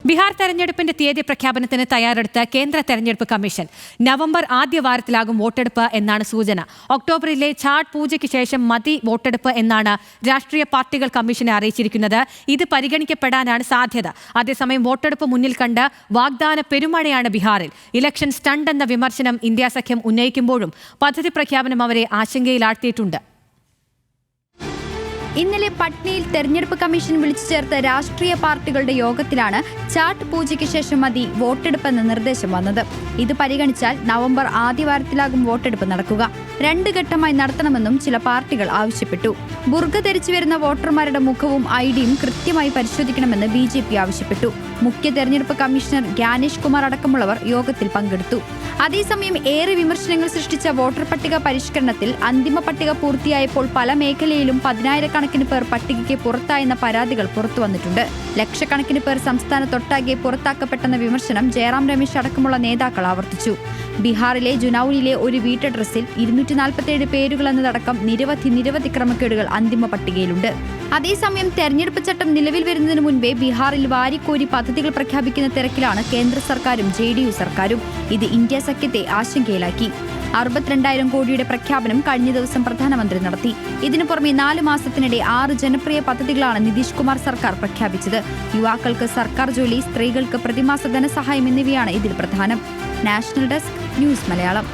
ബീഹാർ തെരഞ്ഞെടുപ്പിന്റെ തീയതി പ്രഖ്യാപനത്തിന് തയ്യാറെടുത്ത കേന്ദ്ര തെരഞ്ഞെടുപ്പ് കമ്മീഷൻ നവംബർ ആദ്യ വാരത്തിലാകും വോട്ടെടുപ്പ് എന്നാണ് സൂചന. ഒക്ടോബറിലെ ഛാട്ട് പൂജയ്ക്ക് ശേഷം മതി വോട്ടെടുപ്പ് എന്നാണ് രാഷ്ട്രീയ പാർട്ടികൾ കമ്മീഷനെ അറിയിച്ചിരിക്കുന്നത്. ഇത് പരിഗണിക്കപ്പെടാനാണ് സാധ്യത. അതേസമയം വോട്ടെടുപ്പ് മുന്നിൽ കണ്ട് വാഗ്ദാന പെരുമഴയാണ് ബീഹാറിൽ. ഇലക്ഷൻ സ്റ്റണ്ട് എന്ന വിമർശനം ഇന്ത്യ സഖ്യം ഉന്നയിക്കുമ്പോഴും പദ്ധതി പ്രഖ്യാപനം അവരെ ആശങ്കയിലാഴ്ത്തിയിട്ടുണ്ട്. ഇന്നലെ പട്നയിൽ തെരഞ്ഞെടുപ്പ് കമ്മീഷൻ വിളിച്ചു ചേർത്ത രാഷ്ട്രീയ പാർട്ടികളുടെ യോഗത്തിലാണ് ഛാട്ട് പൂജയ്ക്ക് ശേഷം മതി വോട്ടെടുപ്പെന്ന നിർദ്ദേശം വന്നത്. ഇത് പരിഗണിച്ചാൽ നവംബർ ആദ്യവാരത്തിലാകും വോട്ടെടുപ്പ് നടക്കുക. 2 ഘട്ടമായി നടത്തണമെന്നും ചില പാർട്ടികൾ ആവശ്യപ്പെട്ടു. ബുർഗ ധരിച്ചു വരുന്ന വോട്ടർമാരുടെ മുഖവും ഐഡിയും കൃത്യമായി പരിശോധിക്കണമെന്ന് BJP ആവശ്യപ്പെട്ടു. മുഖ്യ തെരഞ്ഞെടുപ്പ് കമ്മീഷണർ ഗ്യാനേഷ് കുമാർ അടക്കമുള്ളവർ യോഗത്തിൽ പങ്കെടുത്തു. അതേസമയം ഏറെ വിമർശനങ്ങൾ സൃഷ്ടിച്ച വോട്ടർ പട്ടിക പരിഷ്കരണത്തിൽ അന്തിമ പട്ടിക പൂർത്തിയായപ്പോൾ പല മേഖലയിലും 10,000-കണക്കിന് പേർ പട്ടികയ്ക്ക് പുറത്തായെന്ന പരാതികൾ പുറത്തുവന്നിട്ടുണ്ട്. ലക്ഷക്കണക്കിന് പേർ സംസ്ഥാനത്തൊട്ടാകെ പുറത്താക്കപ്പെട്ടെന്ന വിമർശനം ജയറാം രമേശ് അടക്കമുള്ള നേതാക്കൾ ആവർത്തിച്ചു. ബീഹാറിലെ ജുനൌനിലെ ഒരു വീട്ടഡ്രസ്സിൽ 247 പേരുകളെന്നതടക്കം നിരവധി ക്രമക്കേടുകൾ അന്തിമ പട്ടികയിലുണ്ട്. അതേസമയം തെരഞ്ഞെടുപ്പ് ചട്ടം നിലവിൽ വരുന്നതിന് മുൻപേ ബീഹാറിൽ വാരിക്കോരി പദ്ധതികൾ പ്രഖ്യാപിക്കുന്ന തിരക്കിലാണ് കേന്ദ്ര സർക്കാരും JDU സർക്കാരും. ഇത് ഇന്ത്യ സഖ്യത്തെ ആശങ്കയിലാക്കി. 62,000 കോടിയുടെ പ്രഖ്യാപനം കഴിഞ്ഞ ദിവസം പ്രധാനമന്ത്രി നടത്തി. ഇതിനു പുറമെ 4 മാസത്തിനിടെ 6 ജനപ്രിയ പദ്ധതികളാണ് നിതീഷ് കുമാർ സർക്കാർ പ്രഖ്യാപിച്ചത്. യുവാക്കൾക്ക് സർക്കാർ ജോലി, സ്ത്രീകൾക്ക് പ്രതിമാസ ധനസഹായം എന്നിവയാണ് ഇതിൽ പ്രധാനം. National desk, news Malayalam.